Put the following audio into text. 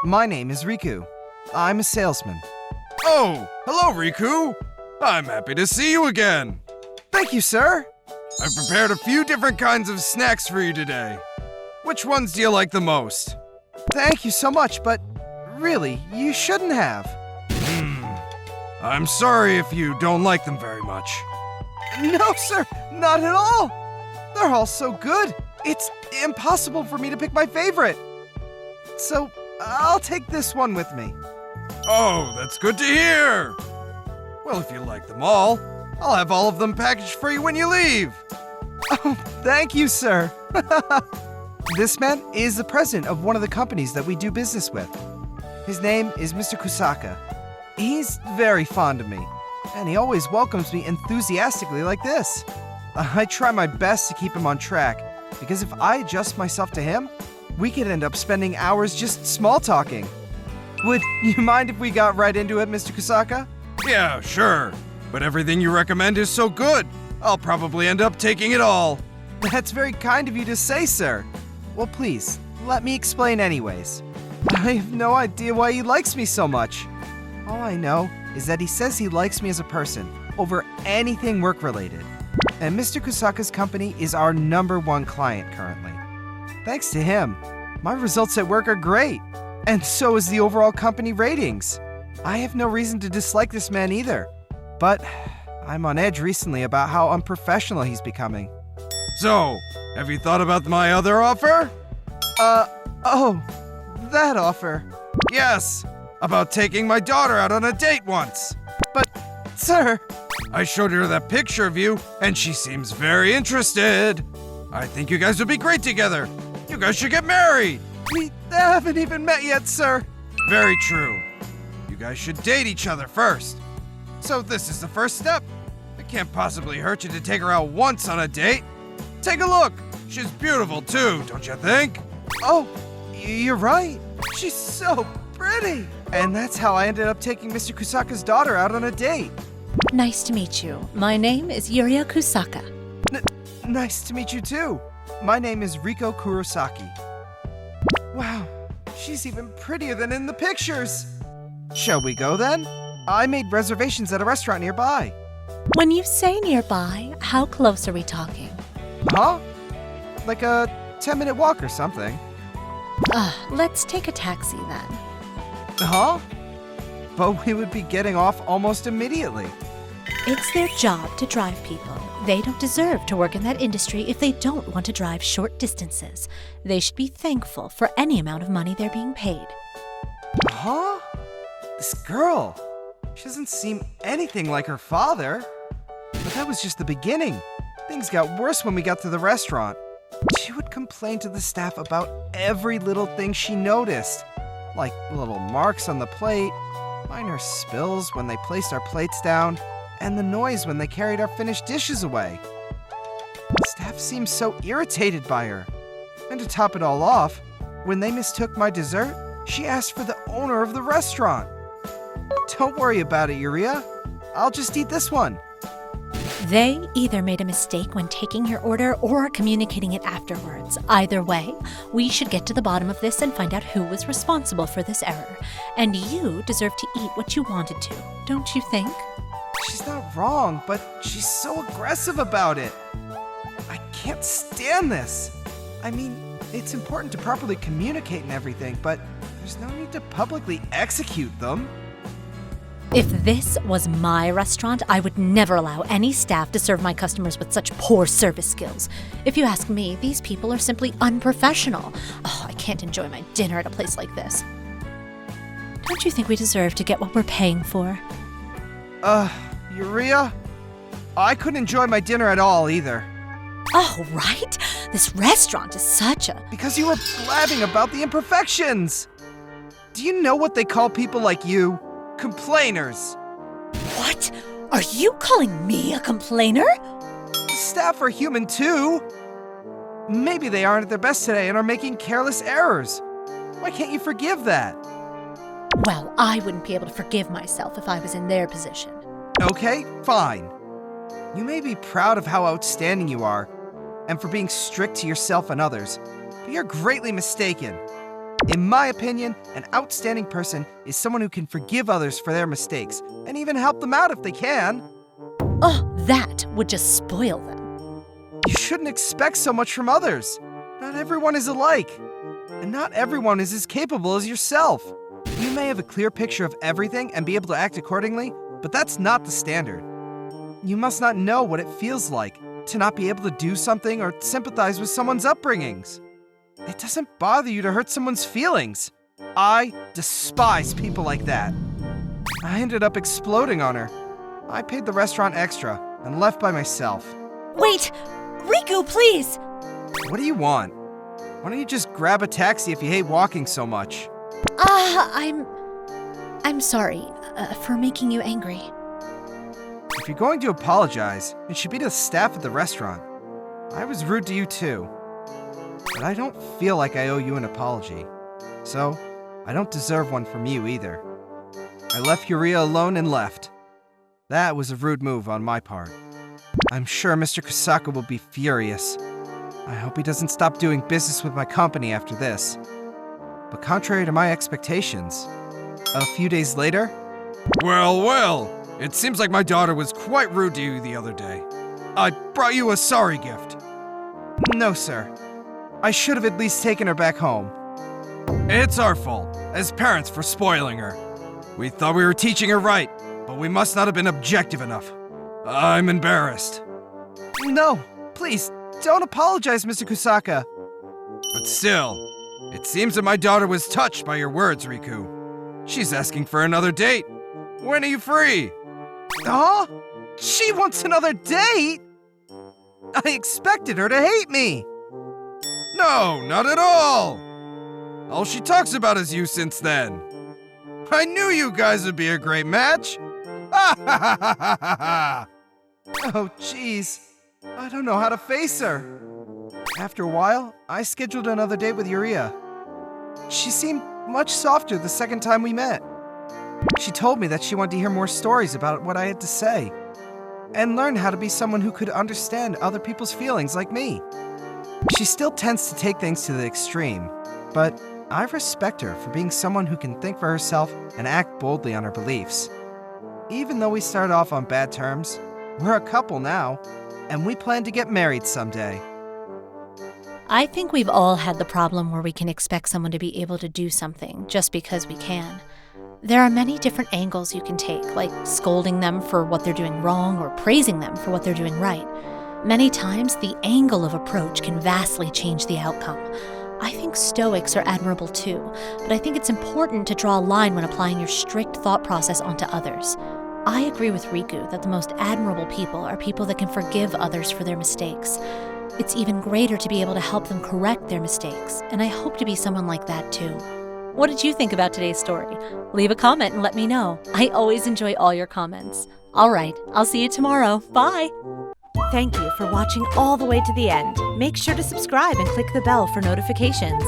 My name is Riku. I'm a salesman. Oh, hello, Riku. I'm happy to see you again. Thank you, sir. I've prepared a few different kinds of snacks for you today. Which ones do you like the most? Thank you so much, but really, you shouldn't have. I'm sorry if you don't like them very much. No, sir, not at all. They're all so good. It's impossible for me to pick my favorite. So, I'll take this one with me. Oh, that's good to hear. Well, if you like them all, I'll have all of them packaged for you when you leave. Oh, thank you, sir. This man is the president of one of the companies that we do business with. His name is Mr. Kusaka. He's very fond of me, and he always welcomes me enthusiastically like this. I try my best to keep him on track, because if I adjust myself to him, we could end up spending hours just small talking. Would you mind if we got right into it, Mr. Kusaka? Yeah, sure. But everything you recommend is so good, I'll probably end up taking it all. That's very kind of you to say, sir. Well, please, let me explain anyways. I have no idea why he likes me so much. All I know is that he says he likes me as a person over anything work-related. And Mr. Kusaka's company is our #1 client currently. Thanks to him, my results at work are great. And so is the overall company ratings. I have no reason to dislike this man either. But I'm on edge recently about how unprofessional he's becoming. So, have you thought about my other offer? Oh, that offer. Yes, about taking my daughter out on a date once. But, sir... I showed her that picture of you, and she seems very interested. I think you guys would be great together. You guys should get married. We haven't even met yet, sir. Very true. You guys should date each other first. So this is the first step. It can't possibly hurt you to take her out once on a date. Take a look. She's beautiful too, don't you think? Oh, you're right. She's so pretty. And that's how I ended up taking Mr. Kusaka's daughter out on a date. Nice to meet you. My name is Yuria Kusaka. Nice to meet you too. My name is Riko Kurosaki. Wow, she's even prettier than in the pictures. Shall we go then? I made reservations at a restaurant nearby. When you say nearby, how close are we talking? Huh? Like a 10-minute walk or something. Let's take a taxi then. Huh? But we would be getting off almost immediately. It's their job to drive people. They don't deserve to work in that industry if they don't want to drive short distances. They should be thankful for any amount of money they're being paid. Huh? This girl. She doesn't seem anything like her father. But that was just the beginning. Things got worse when we got to the restaurant. She would complain to the staff about every little thing she noticed. Like little marks on the plate, minor spills when they placed our plates down, and the noise when they carried our finished dishes away. The staff seemed so irritated by her. And to top it all off, when they mistook my dessert, she asked for the owner of the restaurant. Don't worry about it, Yuria. I'll just eat this one. They either made a mistake when taking your order or communicating it afterwards. Either way, we should get to the bottom of this and find out who was responsible for this error. And you deserve to eat what you wanted to, don't you think? She's not wrong, but she's so aggressive about it. I can't stand this. I mean, it's important to properly communicate and everything, but there's no need to publicly execute them. If this was my restaurant, I would never allow any staff to serve my customers with such poor service skills. If you ask me, these people are simply unprofessional. Oh, I can't enjoy my dinner at a place like this. Don't you think we deserve to get what we're paying for? Yuria? I couldn't enjoy my dinner at all either. Oh, right? This restaurant is such a... Because you were blabbing about the imperfections. Do you know what they call people like you? Complainers. What? Are you calling me a complainer? Staff are human too. Maybe they aren't at their best today and are making careless errors. Why can't you forgive that? Well, I wouldn't be able to forgive myself if I was in their position. Okay, fine. You may be proud of how outstanding you are, and for being strict to yourself and others, but you're greatly mistaken. In my opinion, an outstanding person is someone who can forgive others for their mistakes and even help them out if they can. Oh, that would just spoil them. You shouldn't expect so much from others. Not everyone is alike, and not everyone is as capable as yourself. You may have a clear picture of everything and be able to act accordingly, but that's not the standard. You must not know what it feels like to not be able to do something or sympathize with someone's upbringings. It doesn't bother you to hurt someone's feelings. I despise people like that. I ended up exploding on her. I paid the restaurant extra and left by myself. Wait! Riku, please! What do you want? Why don't you just grab a taxi if you hate walking so much? I'm sorry for making you angry. If you're going to apologize, it should be to the staff at the restaurant. I was rude to you too. But I don't feel like I owe you an apology. So, I don't deserve one from you either. I left Yuria alone and left. That was a rude move on my part. I'm sure Mr. Kusaka will be furious. I hope he doesn't stop doing business with my company after this. But contrary to my expectations, a few days later... Well, it seems like my daughter was quite rude to you the other day. I brought you a sorry gift. No, sir. I should have at least taken her back home. It's our fault, as parents, for spoiling her. We thought we were teaching her right, but we must not have been objective enough. I'm embarrassed. No, please, don't apologize, Mr. Kusaka. But still, it seems that my daughter was touched by your words, Riku. She's asking for another date. When are you free? Huh? She wants another date? I expected her to hate me. No, not at all. All she talks about is you since then. I knew you guys would be a great match. Ha ha ha ha ha ha! Oh, jeez. I don't know how to face her. After a while, I scheduled another date with Yuria. She seemed much softer the second time we met. She told me that she wanted to hear more stories about what I had to say, and learn how to be someone who could understand other people's feelings like me. She still tends to take things to the extreme, but I respect her for being someone who can think for herself and act boldly on her beliefs. Even though we started off on bad terms, we're a couple now, and we plan to get married someday. I think we've all had the problem where we can expect someone to be able to do something just because we can. There are many different angles you can take, like scolding them for what they're doing wrong or praising them for what they're doing right. Many times, the angle of approach can vastly change the outcome. I think Stoics are admirable too, but I think it's important to draw a line when applying your strict thought process onto others. I agree with Riku that the most admirable people are people that can forgive others for their mistakes. It's even greater to be able to help them correct their mistakes, and I hope to be someone like that too. What did you think about today's story? Leave a comment and let me know. I always enjoy all your comments. All right, I'll see you tomorrow. Bye! Thank you for watching all the way to the end. Make sure to subscribe and click the bell for notifications.